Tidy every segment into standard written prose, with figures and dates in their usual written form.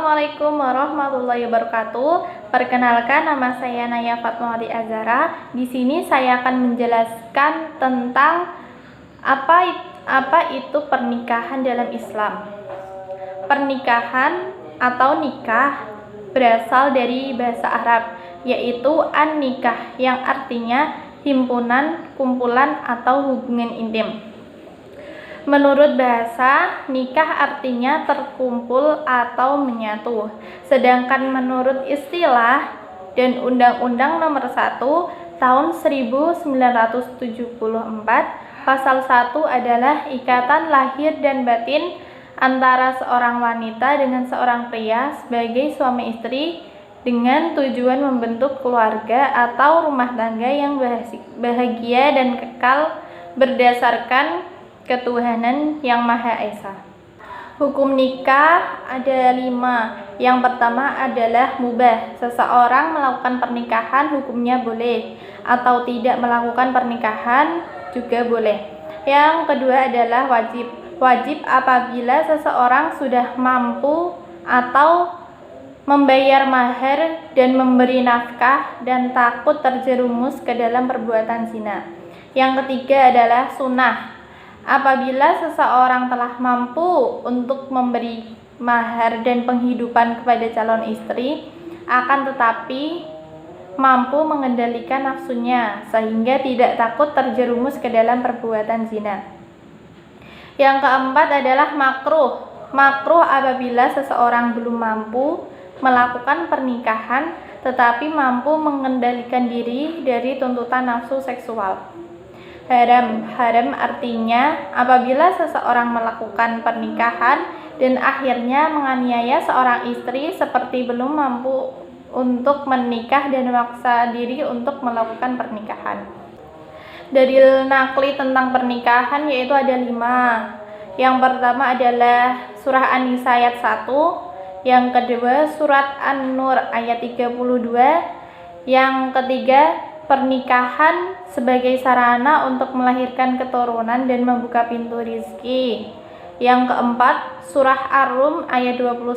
Assalamualaikum warahmatullahi wabarakatuh. Perkenalkan, nama saya Naya Fatmawati Azhara. Di sini saya akan menjelaskan tentang apa itu pernikahan dalam Islam. Pernikahan atau nikah berasal dari bahasa Arab, yaitu an-nikah, yang artinya himpunan, kumpulan, atau hubungan intim. Menurut bahasa, nikah artinya terkumpul atau menyatu. Sedangkan menurut istilah dan Undang-Undang Nomor 1 Tahun 1974, Pasal 1 adalah ikatan lahir dan batin antara seorang wanita dengan seorang pria sebagai suami istri dengan tujuan membentuk keluarga atau rumah tangga yang bahagia dan kekal berdasarkan ketuhanan yang Maha Esa. Hukum nikah ada 5. Yang pertama adalah mubah. Seseorang melakukan pernikahan hukumnya boleh, atau tidak melakukan pernikahan juga boleh. Yang kedua adalah wajib. Wajib apabila seseorang sudah mampu atau membayar mahar dan memberi nafkah dan takut terjerumus ke dalam perbuatan zina. Yang ketiga adalah sunnah. Apabila seseorang telah mampu untuk memberi mahar dan penghidupan kepada calon istri, akan tetapi mampu mengendalikan nafsunya sehingga tidak takut terjerumus ke dalam perbuatan zina. Yang keempat adalah makruh. Makruh apabila seseorang belum mampu melakukan pernikahan tetapi mampu mengendalikan diri dari tuntutan nafsu seksual. Haram. Haram artinya apabila seseorang melakukan pernikahan dan akhirnya menganiaya seorang istri seperti belum mampu untuk menikah dan memaksa diri untuk melakukan pernikahan. Dalil nakli tentang pernikahan yaitu ada 5. Yang pertama adalah surah An-Nisa ayat 1, yang kedua surat An-Nur ayat 32, yang ketiga pernikahan sebagai sarana untuk melahirkan keturunan dan membuka pintu rizki. Yang keempat, surah Ar-Rum ayat 21,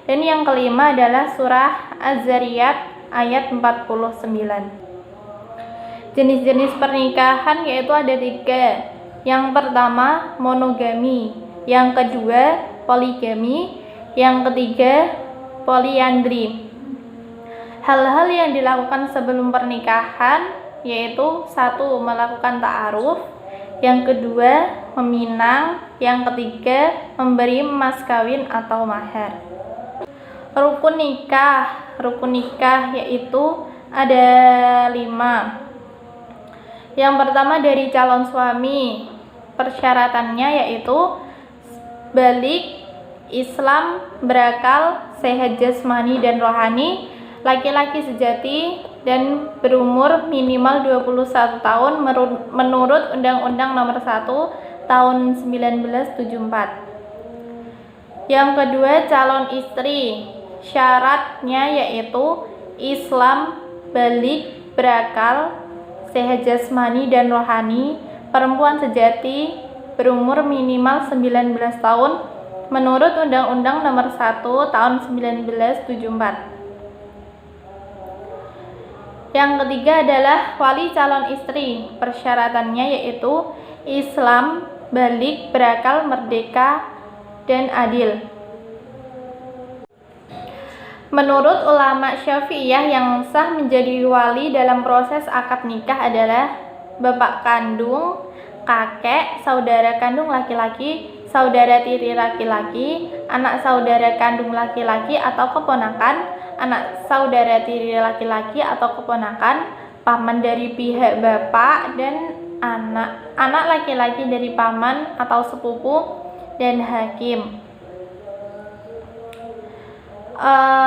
dan yang kelima adalah surah Az-Zariyat ayat 49. Jenis-jenis pernikahan yaitu ada 3. Yang pertama, monogami. Yang kedua, poligami. Yang ketiga, poliandri. Hal-hal yang dilakukan sebelum pernikahan yaitu 1. Melakukan ta'aruf, yang kedua meminang, yang ketiga memberi mas kawin atau mahar. Rukun nikah yaitu ada 5. Yang pertama dari calon suami, persyaratannya yaitu balik, Islam, berakal, sehat jasmani dan rohani, laki-laki sejati, dan berumur minimal 21 tahun menurut Undang-Undang Nomor 1 Tahun 1974. Yang kedua, calon istri. Syaratnya yaitu Islam, balik, berakal, sehat jasmani dan rohani, perempuan sejati, berumur minimal 19 tahun menurut Undang-Undang Nomor 1 Tahun 1974. Yang ketiga adalah wali calon istri. Persyaratannya yaitu Islam, balik, berakal, merdeka, dan adil. Menurut ulama Syafi'iyah, yang sah menjadi wali dalam proses akad nikah adalah bapak kandung, kakek, saudara kandung laki-laki, saudara tiri laki-laki, anak saudara kandung laki-laki atau keponakan, anak saudara tiri laki-laki atau keponakan, paman dari pihak bapak, dan anak laki-laki dari paman atau sepupu, dan hakim.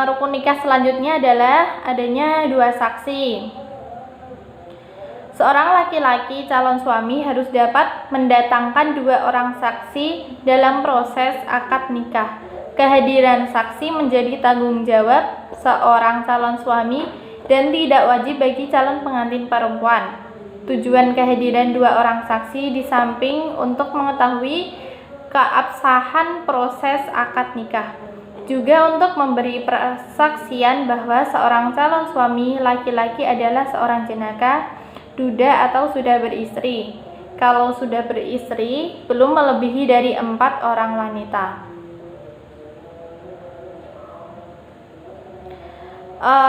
Rukun nikah selanjutnya adalah adanya 2 saksi. Seorang laki-laki calon suami harus dapat mendatangkan 2 orang saksi dalam proses akad nikah. Kehadiran saksi menjadi tanggung jawab seorang calon suami dan tidak wajib bagi calon pengantin perempuan. Tujuan kehadiran 2 orang saksi di samping untuk mengetahui keabsahan proses akad nikah, Juga untuk memberi persaksian bahwa seorang calon suami laki-laki adalah seorang jenaka, duda atau sudah beristri. Kalau sudah beristri, belum melebihi dari 4 orang wanita.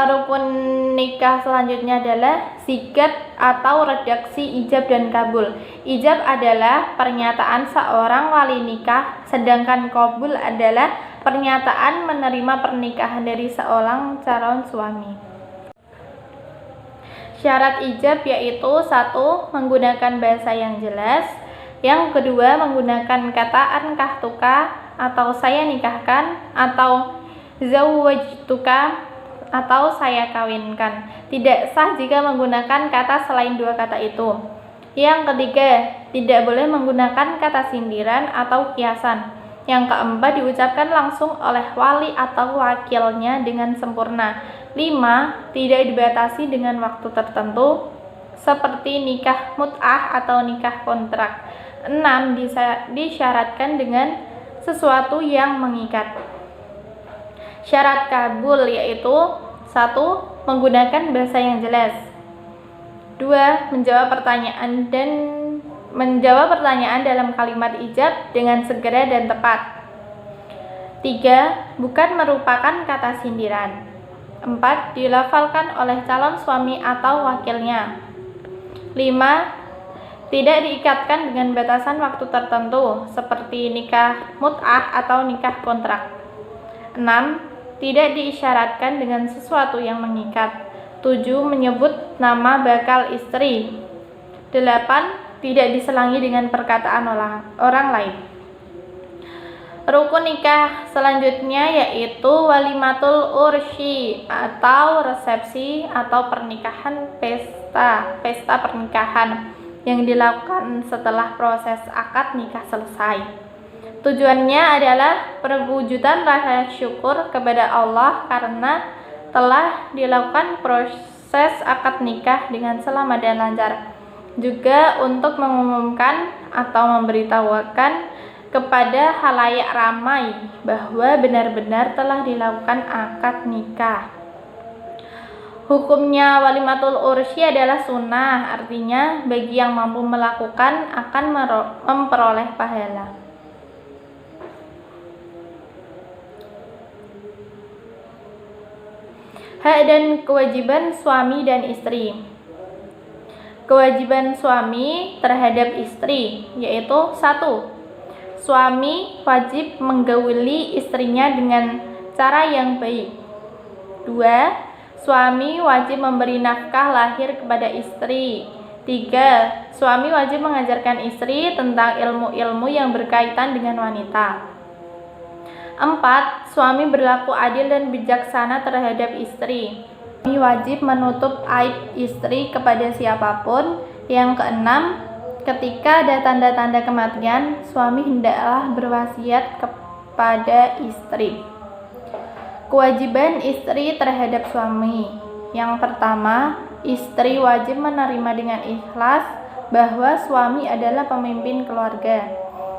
Rukun nikah selanjutnya adalah sigat atau redaksi ijab dan kabul. Ijab adalah pernyataan seorang wali nikah, sedangkan kabul adalah pernyataan menerima pernikahan dari seorang calon suami. Syarat ijab yaitu 1. Menggunakan bahasa yang jelas. Yang kedua, menggunakan kata ankahtuka atau saya nikahkan, atau zawwajtuka atau saya kawinkan. Tidak sah jika menggunakan kata selain 2 kata itu. Yang ketiga, tidak boleh menggunakan kata sindiran atau kiasan. Yang keempat, diucapkan langsung oleh wali atau wakilnya dengan sempurna. 5. Tidak dibatasi dengan waktu tertentu seperti nikah mut'ah atau nikah kontrak. 6. Disyaratkan dengan sesuatu yang mengikat. Syarat kabul yaitu 1. Menggunakan bahasa yang jelas. 2. Menjawab pertanyaan dalam kalimat ijab dengan segera dan tepat. 3. Bukan merupakan kata sindiran. 4. Dilafalkan oleh calon suami atau wakilnya. 5. Tidak diikatkan dengan batasan waktu tertentu seperti nikah mut'ah atau nikah kontrak. 6. Tidak diisyaratkan dengan sesuatu yang mengikat. 7. Menyebut nama bakal istri. 8. Tidak diselangi dengan perkataan orang lain. Rukun nikah selanjutnya yaitu walimatul ursyi atau resepsi atau pernikahan pesta pernikahan yang dilakukan setelah proses akad nikah selesai. Tujuannya adalah perwujudan rasa syukur kepada Allah karena telah dilakukan proses akad nikah dengan selamat dan lancar. Juga untuk mengumumkan atau memberitahukan kepada halayak ramai bahwa benar-benar telah dilakukan akad nikah. Hukumnya walimatul ursyi adalah sunnah, artinya bagi yang mampu melakukan akan memperoleh pahala. Hak dan kewajiban suami dan istri. Kewajiban suami terhadap istri yaitu 1. Suami wajib menggauli istrinya dengan cara yang baik. 2. Suami wajib memberi nafkah lahir kepada istri. 3. Suami wajib mengajarkan istri tentang ilmu-ilmu yang berkaitan dengan wanita. 4. Suami berlaku adil dan bijaksana terhadap istri. Suami wajib menutup aib istri kepada siapapun. Yang 6. Ketika ada tanda-tanda kematian, suami hendaklah berwasiat kepada istri. Kewajiban istri terhadap suami. Yang pertama, istri wajib menerima dengan ikhlas bahwa suami adalah pemimpin keluarga.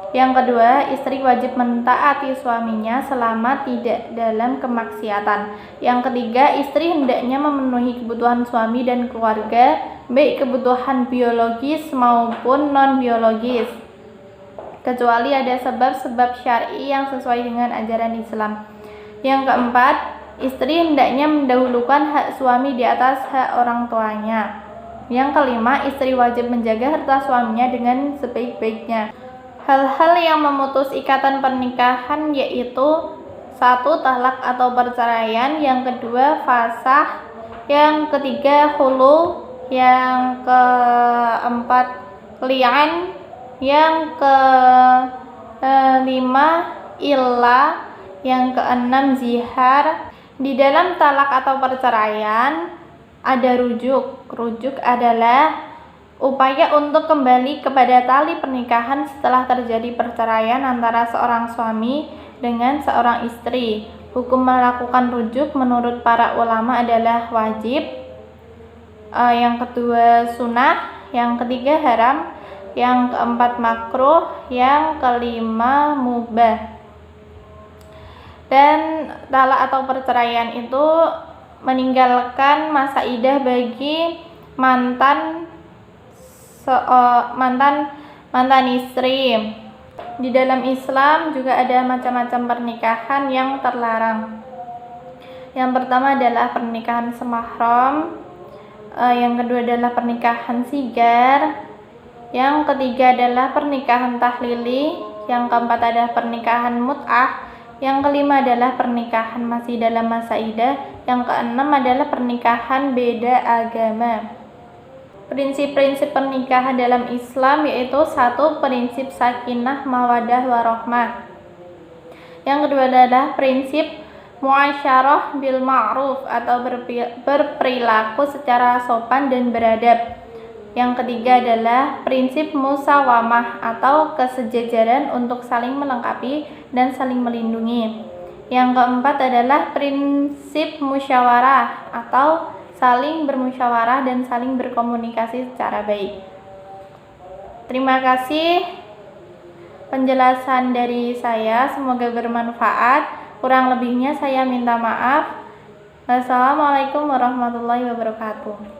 Yang kedua, istri wajib mentaati suaminya selama tidak dalam kemaksiatan. Yang ketiga, istri hendaknya memenuhi kebutuhan suami dan keluarga, baik kebutuhan biologis maupun non-biologis, kecuali ada sebab-sebab syar'i yang sesuai dengan ajaran Islam. Yang keempat, istri hendaknya mendahulukan hak suami di atas hak orang tuanya. Yang kelima, istri wajib menjaga harta suaminya dengan sebaik-baiknya. Hal-hal yang memutus ikatan pernikahan yaitu 1. Talak atau perceraian. Yang kedua, fasakh. Yang ketiga, khulu. Yang keempat, li'an. Yang kelima, illah. Yang keenam, zihar. Di dalam talak atau perceraian ada rujuk. Rujuk adalah upaya untuk kembali kepada tali pernikahan setelah terjadi perceraian antara seorang suami dengan seorang istri. Hukum melakukan rujuk menurut para ulama adalah wajib. Yang kedua sunnah, yang ketiga haram, yang keempat makruh, yang kelima mubah. Dan talak atau perceraian itu meninggalkan masa idah bagi mantan istri. Di dalam Islam juga ada macam-macam pernikahan yang terlarang. Yang pertama adalah pernikahan semahram, yang kedua adalah pernikahan sigar, yang ketiga adalah pernikahan tahlili, yang keempat adalah pernikahan mut'ah, yang kelima adalah pernikahan masih dalam masa idah, yang keenam adalah pernikahan beda agama. Prinsip-prinsip pernikahan dalam Islam yaitu satu, prinsip sakinah mawadah warahmah. Yang kedua adalah prinsip muasyarah bil ma'ruf atau berperilaku secara sopan dan beradab. Yang ketiga adalah prinsip musawamah atau kesejajaran untuk saling melengkapi dan saling melindungi. Yang keempat adalah prinsip musyawarah atau saling bermusyawarah dan saling berkomunikasi secara baik. Terima kasih penjelasan dari saya, semoga bermanfaat. Kurang lebihnya saya minta maaf. Wassalamualaikum warahmatullahi wabarakatuh.